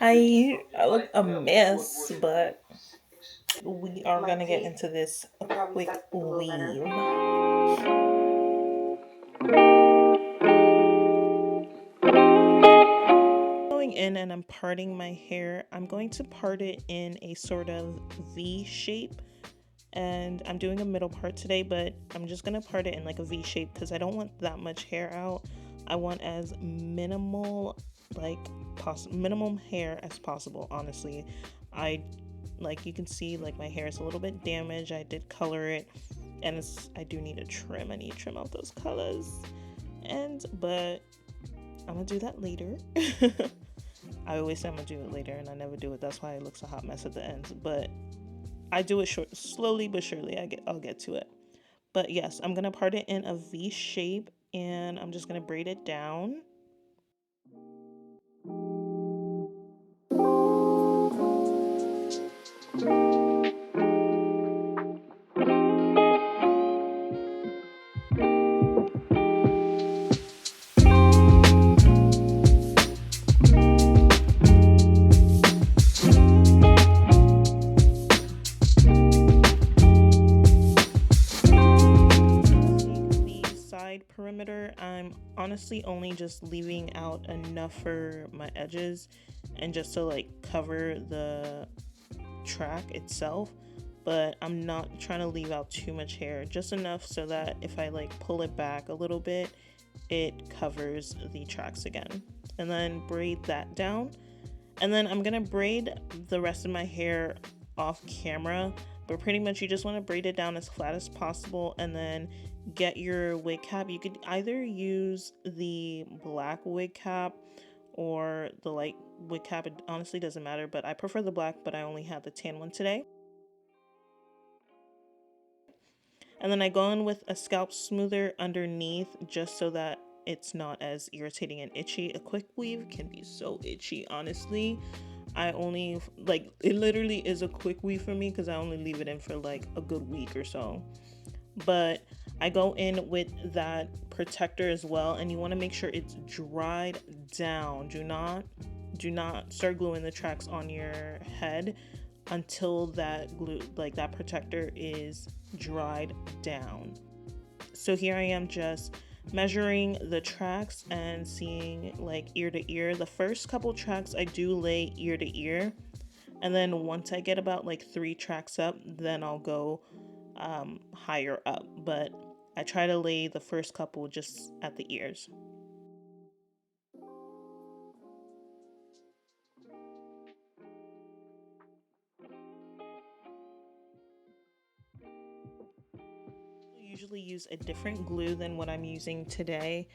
I look a mess, but we are gonna get into this quick weave. Going in and I'm parting my hair. I'm going to part it in a sort of V shape, and I'm doing a middle part today, but I'm just gonna part it in like a V shape because I don't want that much hair out. I want as minimal like minimum hair as possible, honestly. I like, you can see like my hair is a little bit damaged. I did color it, and I do need a trim. I need to trim out those colors, but I'm gonna do that later. I always say I'm gonna do it later and I never do it. That's why it looks a hot mess at the ends, but I do it slowly but surely. I'll get to it. But yes, I'm gonna part it in a V shape, and I'm just gonna braid it down. Perimeter, I'm honestly only just leaving out enough for my edges and just to like cover the track itself, but I'm not trying to leave out too much hair, just enough so that if I like pull it back a little bit, it covers the tracks again. And then braid that down, and then I'm gonna braid the rest of my hair off camera, but pretty much you just want to braid it down as flat as possible, and then get your wig cap. You could either use the black wig cap or the light wig cap. It honestly doesn't matter, but I prefer the black, but I only had the tan one today. And then I go in with a scalp smoother underneath just so that it's not as irritating and itchy. A quick weave can be so itchy, honestly. I only like, it literally is a quick weave for me because I only leave it in for like a good week or so. But I go in with that protector as well, and you want to make sure it's dried down. Do not start gluing the tracks on your head until that glue, like that protector, is dried down. So here I am just measuring the tracks and seeing like ear to ear. The first couple tracks I do lay ear to ear, and then once I get about like 3 tracks up, then I'll go higher up, but I try to lay the first couple just at the ears. Usually use a different glue than what I'm using today.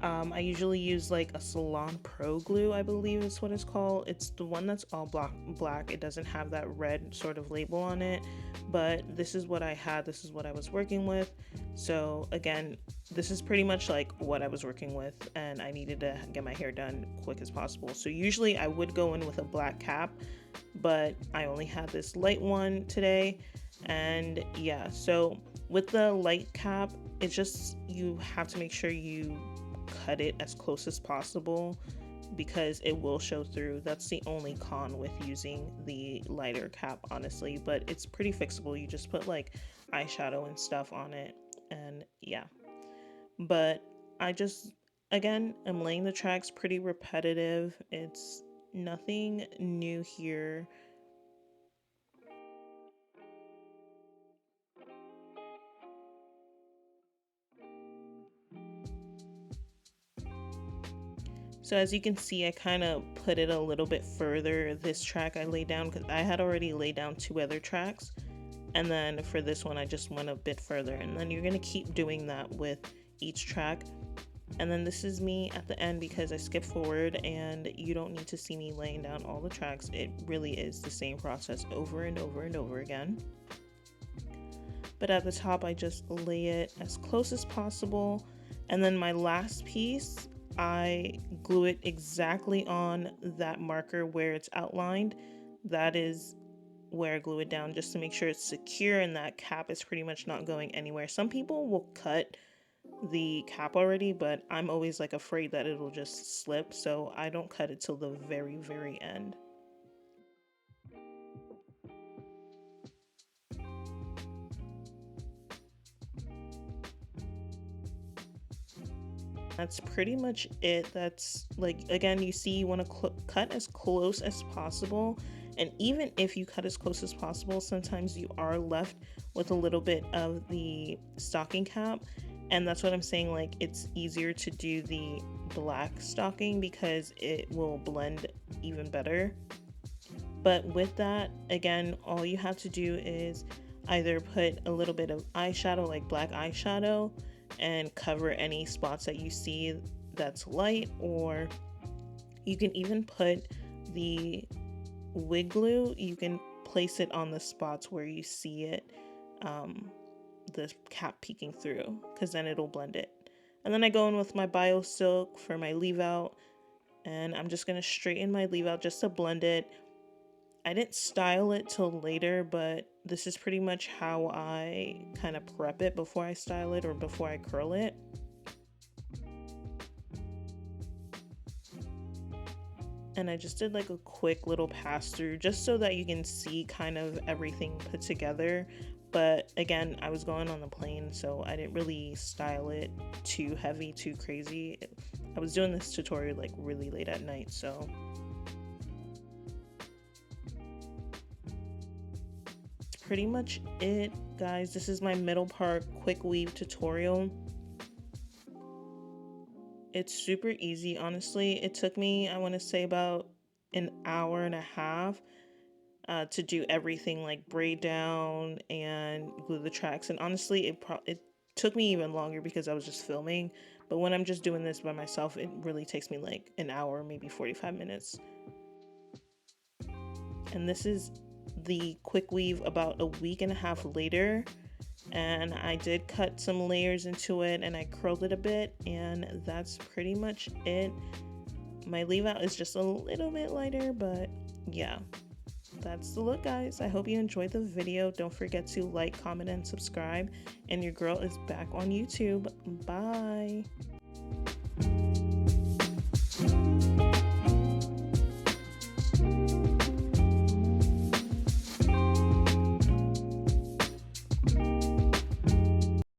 I usually use like a Salon Pro glue, I believe is what it's called. It's the one that's all black. It doesn't have that red sort of label on it, but this is what I had. This is what I was working with. So again, this is pretty much like what I was working with, and I needed to get my hair done quick as possible. So usually I would go in with a black cap, but I only had this light one today. And yeah, so with the light cap, it's just, you have to make sure you cut it as close as possible because it will show through. That's the only con with using the lighter cap, honestly, but it's pretty fixable. You just put like eyeshadow and stuff on it, and yeah. But I just, again, I'm laying the tracks pretty repetitive. It's nothing new here. So as you can see, I kind of put it a little bit further. This track I laid down because I had already laid down 2 other tracks. And then for this one, I just went a bit further. And then you're going to keep doing that with each track. And then this is me at the end because I skipped forward, and you don't need to see me laying down all the tracks. It really is the same process over and over and over again. But at the top, I just lay it as close as possible. And then my last piece, I glue it exactly on that marker where it's outlined. That is where I glue it down, just to make sure it's secure and that cap is pretty much not going anywhere. Some people will cut the cap already, but I'm always like afraid that it'll just slip, so I don't cut it till the very end. That's pretty much it. That's like, again, you see, you want to cut as close as possible. And even if you cut as close as possible, sometimes you are left with a little bit of the stocking cap. And that's what I'm saying, like, it's easier to do the black stocking because it will blend even better. But with that, again, all you have to do is either put a little bit of eyeshadow, like black eyeshadow, and cover any spots that you see that's light, or you can even put the wig glue, you can place it on the spots where you see it, the cap peeking through, because then it'll blend it. And then I go in with my Bio Silk for my leave out, and I'm just going to straighten my leave out just to blend it. I didn't style it till later, but this is pretty much how I kind of prep it before I style it or before I curl it. And I just did like a quick little pass through just so that you can see kind of everything put together. But again, I was going on the plane, so I didn't really style it too heavy, too crazy. I was doing this tutorial like really late at night, so pretty much it, guys. This is my middle part quick weave tutorial. It's super easy, honestly. It took me, I want to say, about an hour and a half to do everything, like braid down and glue the tracks. And honestly, it took me even longer because I was just filming. But when I'm just doing this by myself, it really takes me like an hour, maybe 45 minutes. And this is the quick weave about a week and a half later, and I did cut some layers into it and I curled it a bit, and that's pretty much it. My leave out is just a little bit lighter, but yeah, that's the look, guys. I hope you enjoyed the video. Don't forget to like, comment, and subscribe, and your girl is back on YouTube. Bye.